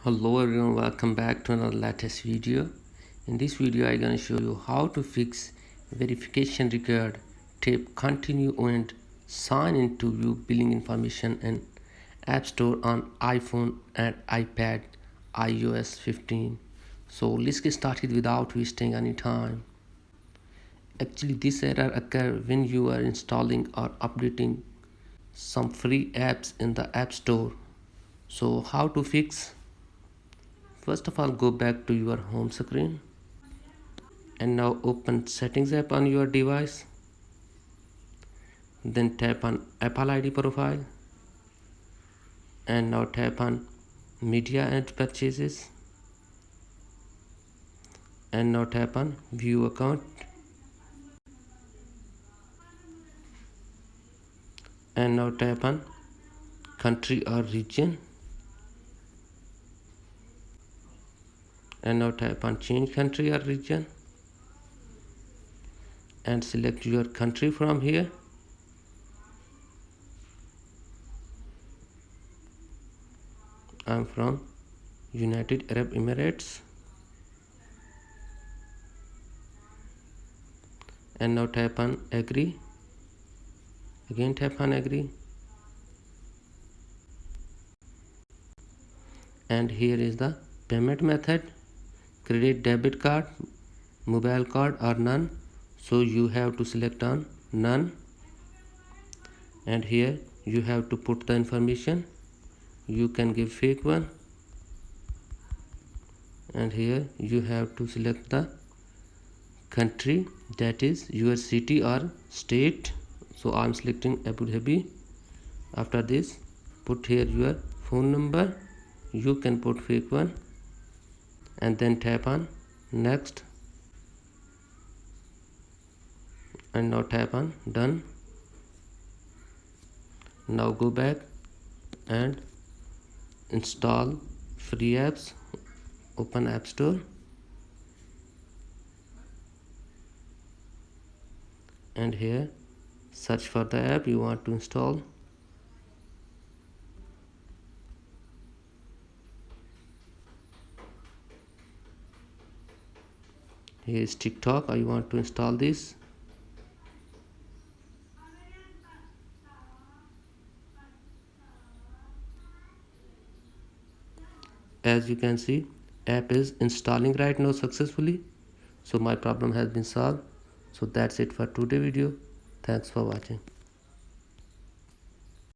Hello everyone, welcome back to another latest video. In this video I'm going to show you how to fix verification required tap continue and sign into view billing information in App Store on iPhone and iPad iOS 15. So let's get started without wasting any time. Actually this error occurs when you are installing or updating some free apps in the App Store. So how to fix? First of all, go back to your home screen and now open settings app on your device. Then tap on Apple ID profile and now tap on media and purchases and now tap on view account and now tap on country or region and now tap on change country or region and select your country from here. I'm from United Arab Emirates and now tap on agree. Again tap on agree and here is the payment method: credit, debit card, mobile card or none. So you have to select on none and here you have to put the information. You can give fake one and here you have to select the country, that is your city or state. So I'm selecting Abu Dhabi. After this put here your phone number. You can put fake one and then tap on next and now tap on done. Now go back and install free apps. Open App Store and here search for the app you want to install. Here is TikTok. I want to install this. As you can see, app is installing right now successfully. So my problem has been solved. So that's it for today video. Thanks for watching.